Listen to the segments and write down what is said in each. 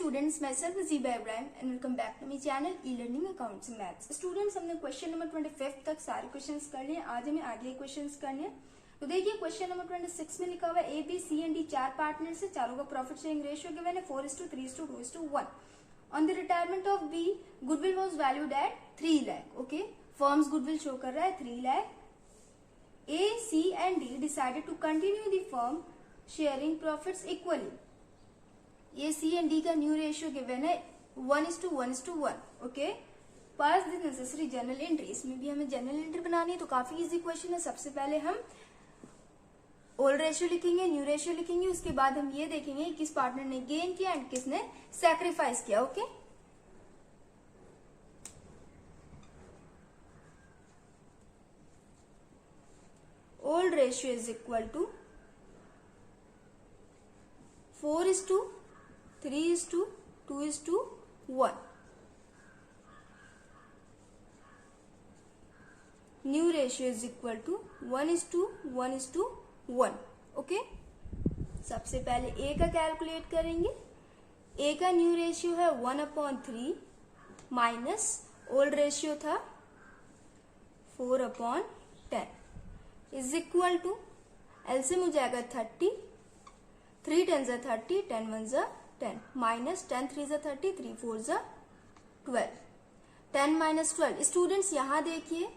students, myself is Ziba Ibrahim and welcome back to my channel e-learning accounts and maths. Students, हमने question number 25 तक सारे questions कर लिए। आज हमें आगे क्वेश्चंस करने हैं। तो देखिए क्वेश्चन नंबर 26 में लिखा हुआ है A B C and D चार पार्टनर्स है, चारों का प्रॉफिट शेयरिंग रेशियो गिवन है 4:3:2:1। On the retirement of B goodwill was valued at 3 lakh. Okay, firm's goodwill show कर रहा है 3 lakh. A C and D decided to continue the firm sharing profits equally. ये C and D का new ratio given है 1:1:1। Okay, pass the necessary journal entry. इसमें भी हमें journal entry बनानी है, तो काफी इजी क्वेश्चन है। सबसे पहले हम ओल्ड रेशियो लिखेंगे, न्यू रेशियो लिखेंगे, उसके बाद हम ये देखेंगे किस पार्टनर ने गेन किया एंड किसने सैक्रिफाइस किया। Okay, old ratio is equal to 4:3:2:1। New ratio is equal to 1:1:1। Okay, सबसे पहले ए का कैलकुलेट करेंगे। ए का न्यू रेशियो है 1/3 माइनस ओल्ड रेशियो था 4/10 इज इक्वल टू एलसीएम हो जाएगा 30, 3 10 जा 30, 10 1 जा 10 माइनस 10 3 जा 30, 3 4 जा 12, 10 माइनस 12। स्टूडेंट्स यहां देखिए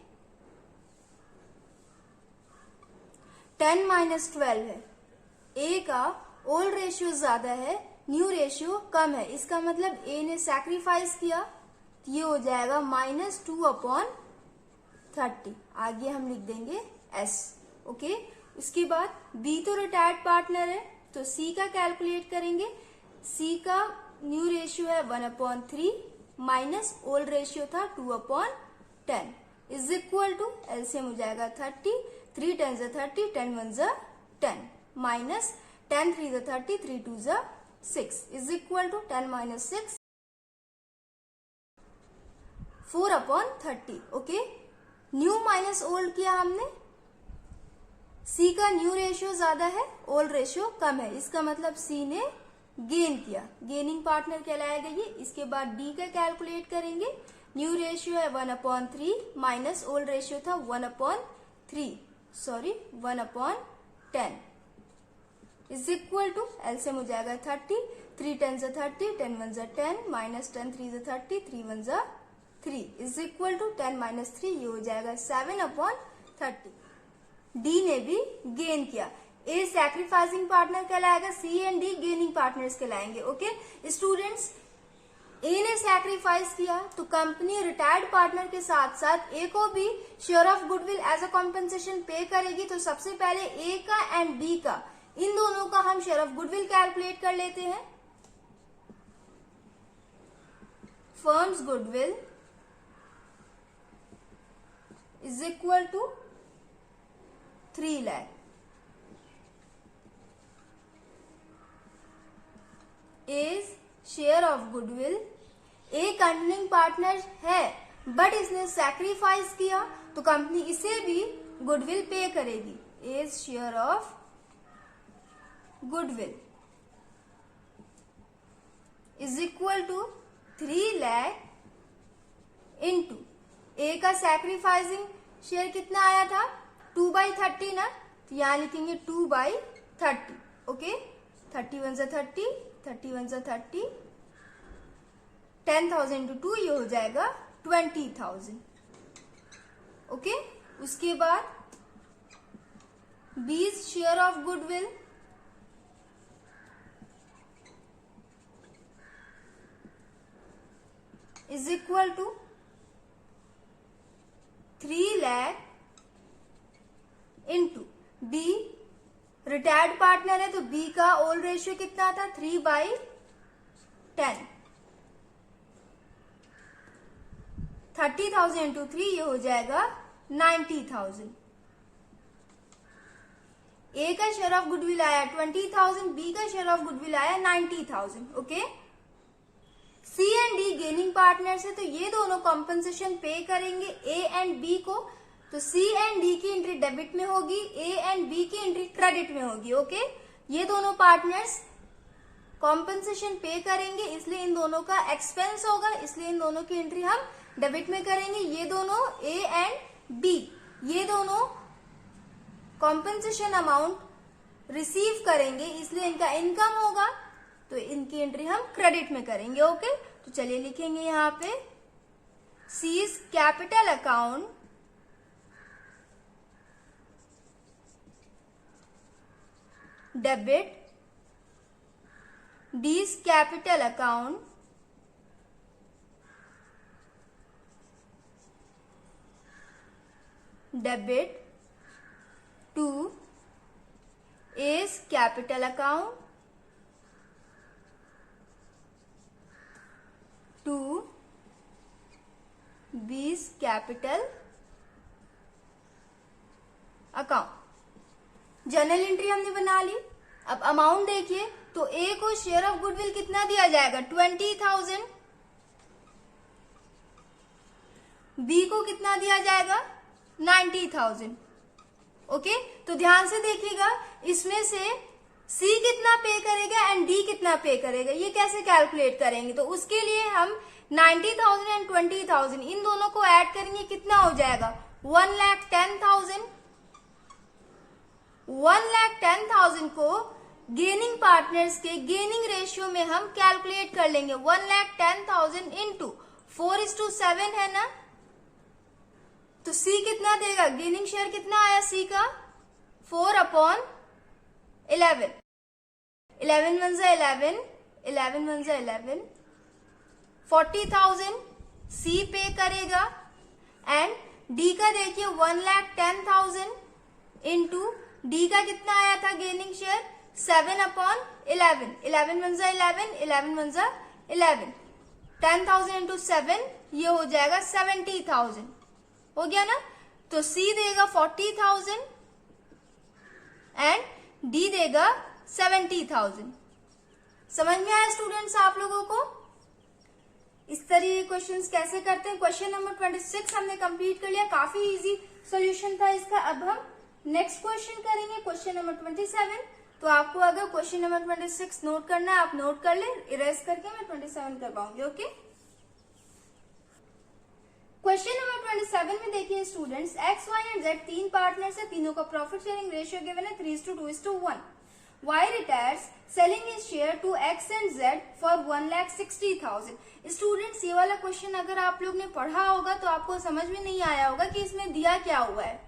10 माइनस 12 है। ए का ओल्ड रेशियो ज्यादा है, न्यू रेशियो कम है, इसका मतलब ए ने सैक्रिफाइस किया, तो ये हो जाएगा -2/30। आगे हम लिख देंगे एस। ओके, उसके बाद बी तो रिटायर्ड पार्टनर है, तो सी का कैलकुलेट करेंगे। सी का न्यू रेशियो है 1/3 माइनस ओल्ड रेशियो था 2/10 इज इक्वल टू एलसीएम हो जाएगा 30, 3 10 जा 30, 10 1 जा 10 माइनस 10 3 जा 30, 3 2 जा 6 is equal to 10 minus 6 4/30। Okay, new minus old किया हमने। सी का न्यू रेशियो ज्यादा है, ओल्ड रेशियो कम है, इसका मतलब सी ने गेन किया, गेनिंग पार्टनर कहलाएगा ये। इसके बाद डी का कैलकुलेट करेंगे। न्यू रेशियो है 1/3 माइनस ओल्ड रेशियो था 1/10 इज इक्वल टू एलसीएम हो जाएगा 30, 3 10 जा 30, 10 1 जा 10 माइनस 10 3 जा 30, 3 1 जा 3 इज इक्वल टू 10 माइनस 3, ये हो जाएगा 7/30। डी ने भी गेन किया। ए सैक्रिफाइसिंग पार्टनर कहलाएगा, C and D gaining partners कहलाएंगे। ओके स्टूडेंट्स, ए ने सैक्रिफाइस किया तो कंपनी रिटायर्ड पार्टनर के साथ साथ ए को भी share of goodwill as a compensation पे करेगी। तो सबसे पहले ए का एंड बी का, इन दोनों का हम शेयर ऑफ गुडविल कैलकुलेट कर लेते हैं। Firm's goodwill is equal to 3 lakh. As share of goodwill, A continuing partner है बट इसने सैक्रिफाइस किया तो कंपनी इसे भी गुडविल पे करेगी। As share of goodwill is equal to 3 lakh into A का सैक्रिफाइसिंग शेयर कितना आया था 2/30 ना, तो यहां लिखेंगे 2/30। ओके, 30 1 जा 30, 30 1 जा 30, 10,000 इंटू 2 ये हो जाएगा 20,000। ओके, उसके बाद B's share of goodwill is equal to 3 lakh into B retired partner है, तो बी का ओल्ड रेशियो कितना था 3/10। 30,000 इंटू 3 ये हो जाएगा 90,000। ए का शेयर ऑफ गुडविल आया 20,000, बी का शेयर ऑफ गुडविल आया 90,000। Okay, C and D gaining partners है, तो ये दोनों कॉम्पेंसेशन पे करेंगे ए एंड बी को। तो सी एंड डी की एंट्री डेबिट में होगी, ए एंड बी की एंट्री क्रेडिट में होगी। ओके, ये दोनों पार्टनर्स कॉम्पनसेशन पे करेंगे, इसलिए इन दोनों का एक्सपेंस होगा, इसलिए इन दोनों की एंट्री हम डेबिट में करेंगे। ये दोनों ए एंड बी, ये दोनों कॉम्पनसेशन अमाउंट रिसीव करेंगे, इसलिए इनका इनकम होगा, तो इनकी एंट्री हम क्रेडिट में करेंगे। ओके, तो चलिए लिखेंगे यहां पे C's capital account debit, D's capital account debit to A's capital account to B's capital account. Journal entry हमने बना ली। अब अमाउंट देखिए, तो ए को शेयर ऑफ गुडविल कितना दिया जाएगा 20,000, बी को कितना दिया जाएगा 90,000। ओके, तो ध्यान से देखिएगा, इसमें से सी कितना पे करेगा एंड डी कितना पे करेगा, ये कैसे कैलकुलेट करेंगे। तो उसके लिए हम 90,000 एंड 20,000 इन दोनों को ऐड करेंगे, कितना हो जाएगा 1,10,000। 1,10,000 को गेनिंग पार्टनर्स के गेनिंग रेशियो में हम कैलकुलेट कर लेंगे। 1,10,000 इंटू 4:7 है ना, तो सी कितना देगा, गेनिंग शेयर कितना आया सी का 4/11। 11 1 जा 11, 11 1 जा 11, 40,000 सी पे करेगा एंड डी का देखिए 1,10,000 इंटू डी का कितना आया था गेनिंग शेयर 7/11। 11 1 जा 11, 11 1 जा 11, 10,000 इंटू 7 ये हो जाएगा 70,000, हो गया ना। तो सी देगा 40,000 एंड डी देगा 70,000। समझ में आया स्टूडेंट्स आप लोगों को इस तरह क्वेश्चंस कैसे करते हैं। क्वेश्चन नंबर 26 हमने कंप्लीट कर लिया, काफी इजी सॉल्यूशन था इसका। अब हम नेक्स्ट क्वेश्चन करेंगे, क्वेश्चन नंबर 27। तो आपको अगर क्वेश्चन नंबर 26 नोट करना है, आप नोट कर ले, इरेज करके मैं 27 करवाऊंगी। ओके, क्वेश्चन नंबर 27 में देखिए students, X Y and Z तीन पार्टनर्स है, तीनों का प्रॉफिट शेयरिंग रेशियो गिवन है 3:2:1। Y retires selling his share to X and Z for 1,60,000। Students ये वाला क्वेश्चन अगर आप लोग ने पढ़ा होगा तो आपको समझ में नहीं आया होगा कि इसमें दिया क्या हुआ है।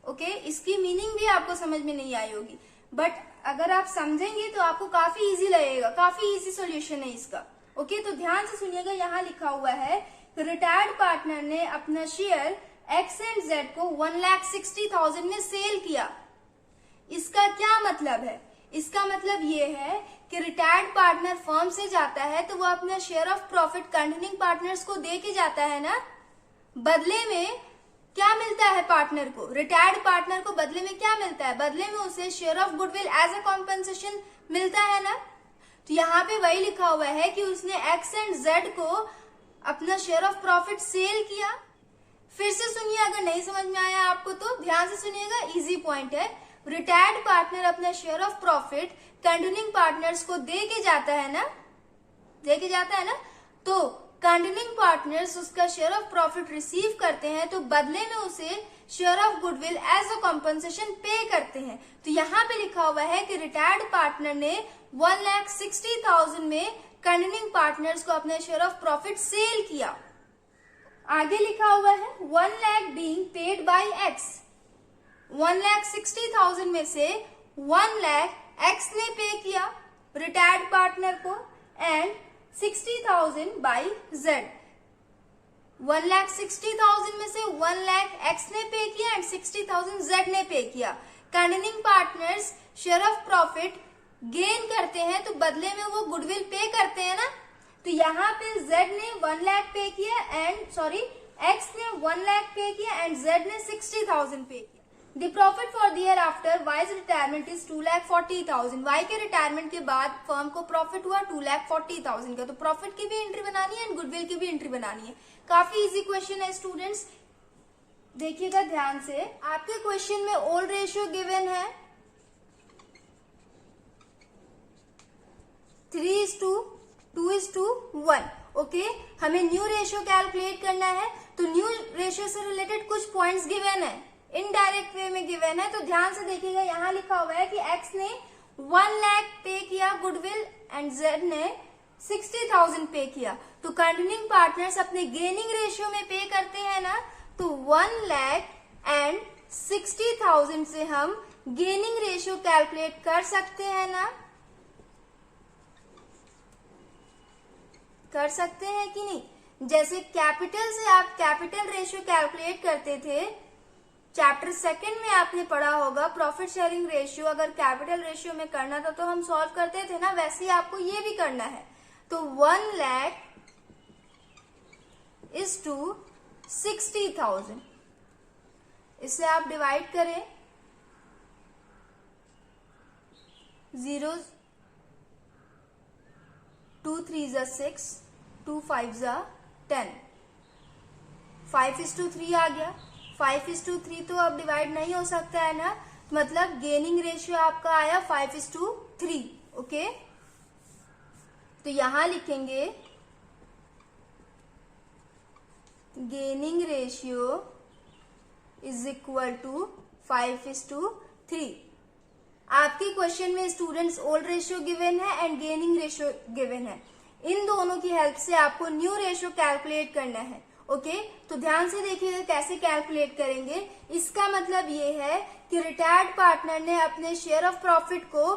ओके, इसकी मीनिंग भी आपको समझ में नहीं आई होगी, बट अगर आप समझेंगे तो आपको काफी इजी लगेगा, काफी इजी सॉल्यूशन है इसका। ओके, तो ध्यान से सुनिएगा, यहाँ लिखा हुआ है रिटायर्ड पार्टनर ने अपना शेयर एक्स एंड जेड को 1,60,000 में सेल किया। इसका क्या मतलब है, इसका मतलब ये है कि रिटायर्ड पार्टनर फर्म से जाता है तो वो अपना share of profit continuing partners को दे के जाता है ना। बदले में क्या मिलता है पार्टनर को, रिटायर्ड पार्टनर को बदले में क्या मिलता है, बदले में उसे share of goodwill as a compensation मिलता है ना। तो यहाँ पे वही लिखा हुआ है कि उसने एक्स एंड जेड को अपना शेयर ऑफ प्रॉफिट सेल किया। फिर से सुनिए, अगर नहीं समझ में आया आपको तो ध्यान से सुनिएगा, इजी पॉइंट है। रिटायर्ड पार्टनर अपना share of profit continuing partners को दे के जाता है ना, दे के जाता है ना, तो कंटिन्यूइंग पार्टनर्स उसका शेयर ऑफ प्रॉफिट रिसीव करते हैं, तो बदले में उसे share of goodwill as a compensation pay करते हैं। तो यहाँ पे लिखा हुआ है कि रिटायर्ड पार्टनर ने 1,60,000 में कंटिन्यूइंग पार्टनर्स को अपने शेयर ऑफ प्रॉफिट सेल किया। आगे लिखा हुआ है 1 lakh being paid by x. 1,60,000 में से 1 लाख एक्स ने पे किया रिटायर्ड पार्टनर को एंड 60,000 बाय जेड। 1,60,000 में से 1 लाख एक्स ने पे किया एंड 60,000 जेड ने पे किया। Continuing partners share of profit gain करते हैं तो बदले में वो गुडविल पे करते हैं ना। तो यहाँ पे जेड ने 1 लाख पे किया एंड एक्स ने 1 लाख पे किया एंड जेड ने 60,000 पे किया। The profit for the year after Y's retirement is 2,40,000। Y के रिटायरमेंट के बाद फर्म को प्रॉफिट हुआ 2,40,000 का। तो प्रॉफिट की भी एंट्री बनानी है एंड गुडविल की भी एंट्री बनानी है। काफी इजी क्वेश्चन है स्टूडेंट्स, देखिएगा ध्यान से। आपके क्वेश्चन में ओल्ड रेशियो गिवन है 3:2:1। ओके, हमें न्यू रेशियो कैलकुलेट करना है, तो न्यू रेशियो से रिलेटेड कुछ पॉइंट्स गिवन है, इनडायरेक्ट वे में गिवन है। तो ध्यान से देखिएगा, यहाँ लिखा हुआ है कि एक्स ने 1 लाख पे किया गुडविल एंड जेड ने 60,000 पे किया। तो कंटिन्यूइंग पार्टनर्स अपने गेनिंग रेशियो में पे करते हैं ना, तो 1 लाख एंड 60,000 से हम गेनिंग रेशियो कैलकुलेट कर सकते हैं ना, कर सकते हैं कि नहीं। जैसे कैपिटल से आप कैपिटल रेशियो कैलकुलेट करते थे, चैप्टर 2 में आपने पढ़ा होगा प्रॉफिट शेयरिंग रेशियो, अगर कैपिटल रेशियो में करना था तो हम सॉल्व करते थे ना, वैसे ही आपको ये भी करना है। तो 1 लाख इज टू 60,000, इसे आप डिवाइड करें, 0 2 3 6, 2 5 10, 5:3 आ गया। 5:3 तो अब डिवाइड नहीं हो सकता है ना, मतलब गेनिंग रेशियो आपका आया 5:3। ओके, तो यहां लिखेंगे gaining ratio is equal to 5:3। आपके क्वेश्चन में स्टूडेंट्स ओल्ड रेशियो गिवन है एंड गेनिंग रेशियो गिवन है, इन दोनों की हेल्प से आपको न्यू रेशियो कैलकुलेट करना है। ओके, तो ध्यान से देखिएगा कैसे कैलकुलेट करेंगे। इसका मतलब ये है कि रिटायर्ड पार्टनर ने अपने शेयर ऑफ प्रॉफिट को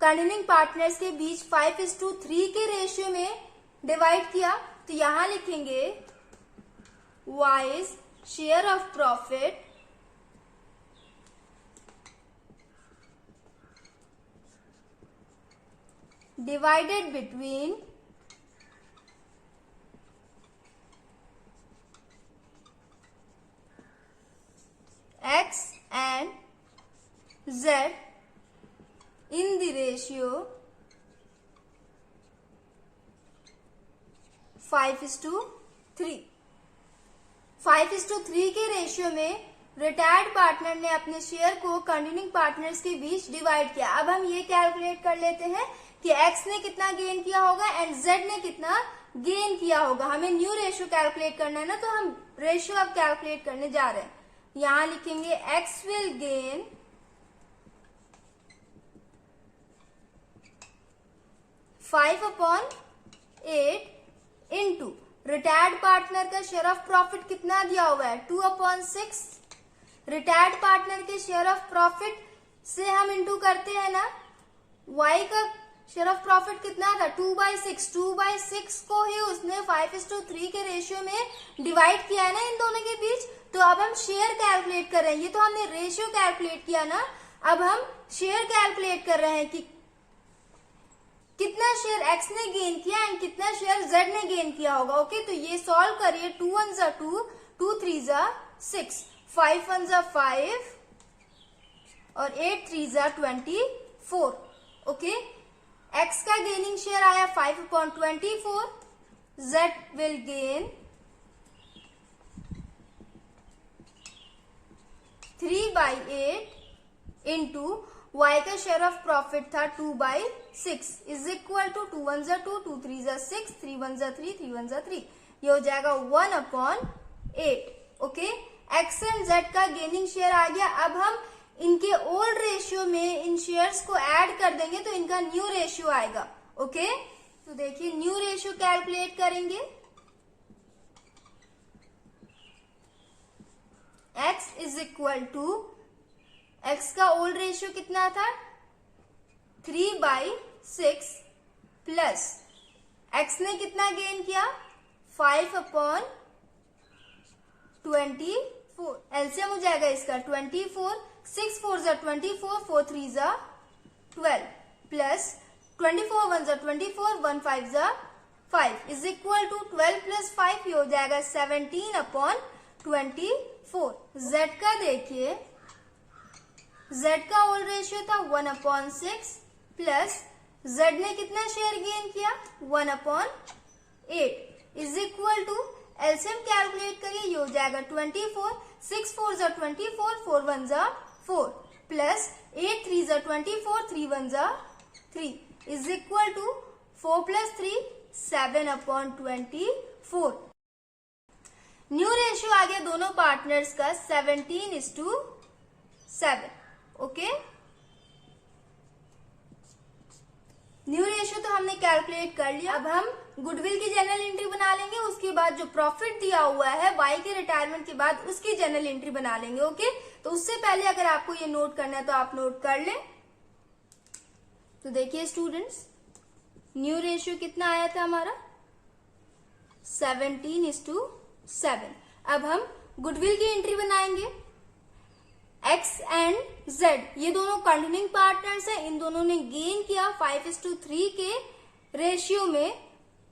कंटिन्यूइंग पार्टनर्स के बीच 5:3 के रेशियो में डिवाइड किया। तो यहां लिखेंगे wise share of profit divided between X and Z in the ratio 5:3। 5:3 के रेशियो में रिटायर्ड पार्टनर ने अपने शेयर को कंटिन्यूइंग पार्टनर्स के बीच डिवाइड किया। अब हम ये कैलकुलेट कर लेते हैं कि x ने कितना गेन किया होगा एंड z ने कितना गेन किया होगा। हमें न्यू रेशियो कैलकुलेट करना है ना, तो हम रेशियो अब कैलकुलेट करने जा रहे हैं। यहां लिखेंगे x will gain 5/8 into retired partner का शेयर ऑफ प्रॉफिट कितना दिया हुआ है 2/6। रिटायर्ड पार्टनर के शेयर ऑफ प्रॉफिट से हम इंटू करते हैं ना, y का शेयर ऑफ प्रॉफिट कितना था 2/6। 2/6 को ही उसने 5:3 के रेशियो में डिवाइड किया है ना इन दोनों के बीच। तो अब हम शेयर कैलकुलेट कर रहे हैं, ये तो हमने रेशियो कैलकुलेट किया ना, अब हम शेयर कैलकुलेट कर रहे हैं कि कितना शेयर x ने गेन किया एंड कितना शेयर z ने गेन किया होगा। ओके, तो ये सॉल्व करिए। 2 1 2, 2 3 6, 5 1 5 और 8 3 24। ओके, x का गेनिंग शेयर आया 5/24, z will gain 3/8 into y का शेयर ऑफ प्रॉफिट था 2/6 इज इक्वल टू 2 1 2, 2 3 6, 3 1 3, 3 1 3। ये हो जाएगा 1/8। ओके, x एंड z का गेनिंग शेयर आ गया। अब हम इनके ओल्ड रेशियो में इन शेयर्स को ऐड कर देंगे तो इनका न्यू रेशियो आएगा। ओके, तो देखिए न्यू रेशियो कैलकुलेट करेंगे। x is equal to, x का ओल्ड रेशियो कितना था 3/6 प्लस x ने कितना गेन किया 5/24। एलसीएम हो जाएगा इसका 24, 6 4 24, 4 3 12 plus 24 1 24, 1 5 5 is equal to 12 plus 5, ये हो जाएगा 17/24। z का देखिए, z का ओल्ड रेशियो था 1/6 प्लस z ने कितना शेयर गेन किया 1/8 is equal to, LCM calculate करिए, ये हो जाएगा 24, 6 4 24, 4 1 4 plus 8 3 24, 3 1 3 is equal to 4 plus 3 7/24। New ratio आ गया दोनों पार्टनर्स का 17:7। ओके, न्यू रेशियो तो हमने कैलकुलेट कर लिया। अब हम गुडविल की जनरल एंट्री बना लेंगे, उसके बाद जो प्रॉफिट दिया हुआ है वाई के रिटायरमेंट के बाद उसकी जनरल एंट्री बना लेंगे। ओके, तो उससे पहले अगर आपको ये नोट करना है तो आप नोट कर लें। तो देखिए स्टूडेंट्स, न्यू रेशियो कितना आया था हमारा 17:7। अब हम गुडविल की एंट्री बनाएंगे। X एंड Z ये दोनों कंटिन्यूइंग पार्टनर्स हैं, इन दोनों ने गेन किया 5:3 के रेशियो में,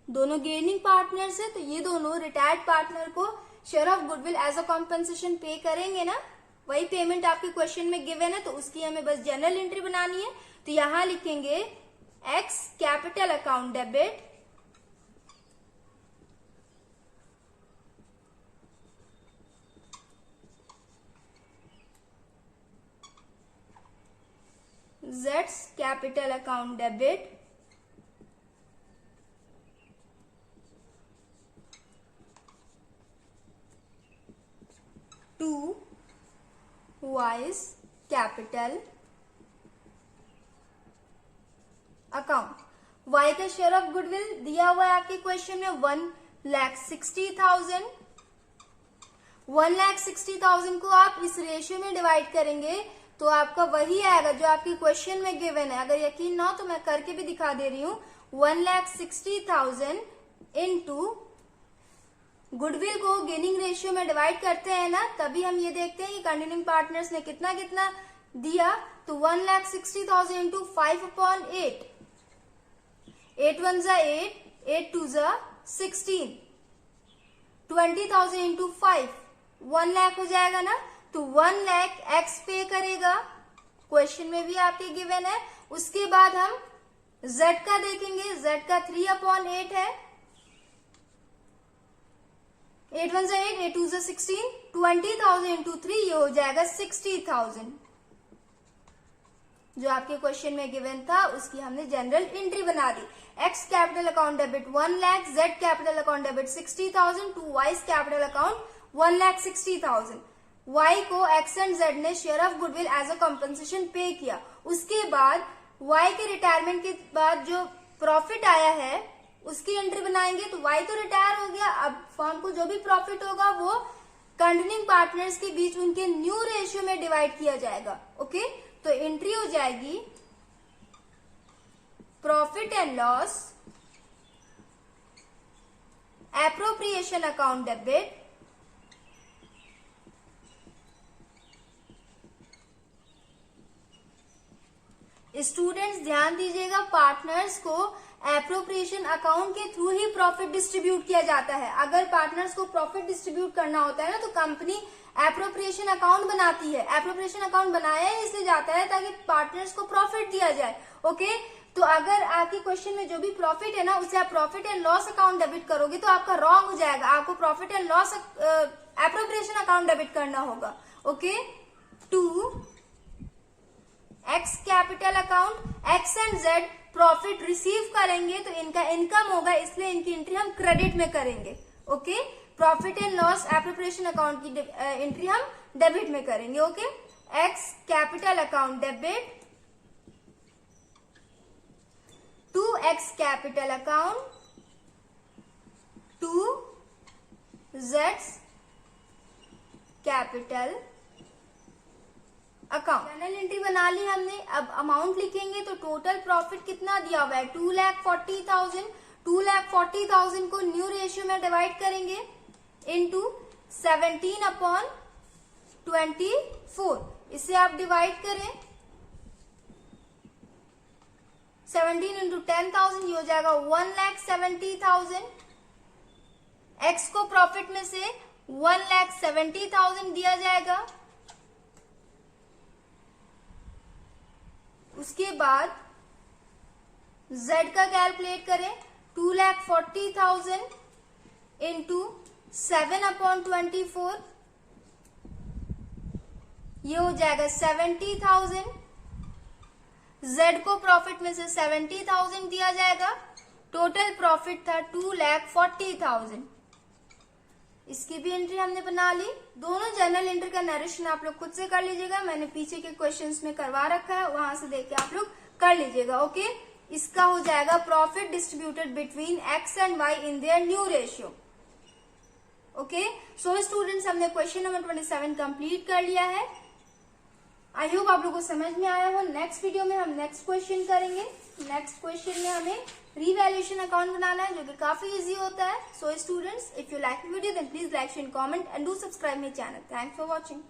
दोनों गेनिंग पार्टनर्स है, तो ये दोनों रिटायर्ड पार्टनर को share of goodwill as a compensation pay करेंगे ना, वही पेमेंट आपके क्वेश्चन में गिवन है, तो उसकी हमें बस जनरल एंट्री बनानी है। तो यहां लिखेंगे X capital account debit Z's capital account debit to Y's capital account. Y का शेयर ऑफ गुडविल दिया हुआ है आपके क्वेश्चन में 1,60,000। 1,60,000 को आप इस रेशियो में डिवाइड करेंगे तो आपका वही आएगा जो आपके क्वेश्चन में गिवन है। अगर यकीन ना हो तो मैं करके भी दिखा दे रही हूं। 1,60,000 इंटू गुडविल को गेनिंग रेशियो में डिवाइड करते हैं ना, तभी हम ये देखते हैं कि कंटिन्यूइंग पार्टनर्स ने कितना कितना दिया। तो 1,60,000 इंटू 5/8, 8 1 जा 8, 8 2 जा 16, 20,000 इंटू 5 1 लाख हो जाएगा ना। तो 1 लाख एक्स पे करेगा, क्वेश्चन में भी आपके गिवन है। उसके बाद हम जेड का देखेंगे, जेड का 3/8 है, 8 1 जा 8, 8 2 जा 16, 20,000 इंटू 3 ये हो जाएगा 60,000। जो आपके क्वेश्चन में गिवन था उसकी हमने जनरल एंट्री बना दी। X capital account debit 1 lakh, Z capital account debit 60,000 to Y capital account 1,60,000। Y को एक्स एंड जेड ने share of goodwill as a compensation pay किया। उसके बाद वाई के रिटायरमेंट के बाद जो प्रॉफिट आया है उसकी एंट्री बनाएंगे। तो वाई तो रिटायर हो गया, अब फर्म को जो भी प्रॉफिट होगा वो कंटिन्यूइंग पार्टनर्स के बीच उनके न्यू रेशियो में डिवाइड किया जाएगा। ओके, तो एंट्री हो जाएगी profit and loss appropriation account debit students ध्यान दीजिएगा, पार्टनर्स को एप्रोप्रिएशन अकाउंट के थ्रू ही प्रॉफिट डिस्ट्रीब्यूट किया जाता है। अगर पार्टनर्स को प्रॉफिट डिस्ट्रीब्यूट करना होता है ना तो कंपनी एप्रोप्रिएशन अकाउंट बनाती है। एप्रोप्रिएशन अकाउंट बनाया ही इसलिए जाता है ताकि पार्टनर्स को प्रॉफिट दिया जाए। ओके, तो अगर आपके क्वेश्चन में जो भी प्रॉफिट है ना उसे आप profit and loss account debit करोगे तो आपका रॉन्ग हो जाएगा। आपको profit and loss appropriation account debit करना होगा। Okay, to X capital account, X and Z profit receive करेंगे तो इनका इनकम होगा, इसलिए इनकी एंट्री हम क्रेडिट में करेंगे। Okay, profit and loss appropriation account की एंट्री हम डेबिट में करेंगे। Okay, X capital account debit to X capital account to जेड्स कैपिटल अकाउंट। जनरल एंट्री बना ली हमने। अब अमाउंट लिखेंगे तो टोटल प्रॉफिट कितना दिया हुआ है 2,40,000। 2,40,000 को न्यू रेशियो में डिवाइड करेंगे इनटू 17/24। इसे आप डिवाइड करें 17 इंटू 10,000 ये हो जाएगा 1,70,000। एक्स को प्रॉफिट में से 1,70,000 दिया जाएगा। उसके बाद Z का कैलकुलेट करें 2,40,000 इंटू 7/24 ये हो जाएगा 70,000। Z को प्रॉफिट में से 70,000 दिया जाएगा। टोटल प्रॉफिट था 2,40,000। इसकी भी एंट्री हमने बना ली। दोनों जर्नल एंट्री का नरेशन आप लोग खुद से कर लीजिएगा, मैंने पीछे के क्वेश्चंस में करवा रखा है, वहां से देख के आप लोग कर लीजिएगा। ओके, इसका हो जाएगा profit distributed between X and Y in their new ratio. Okay, so students हमने क्वेश्चन नंबर 27 कंप्लीट कर लिया है। आई होप आप लोगों को समझ में आया हो। नेक्स्ट वीडियो में हम नेक्स्ट क्वेश्चन करेंगे। नेक्स्ट क्वेश्चन में हमें रीवैल्यूएशन अकाउंट बनाना है, जो कि काफी इजी होता है। So students, if you like the video then please like, share, comment and do subscribe my channel. Thanks for watching.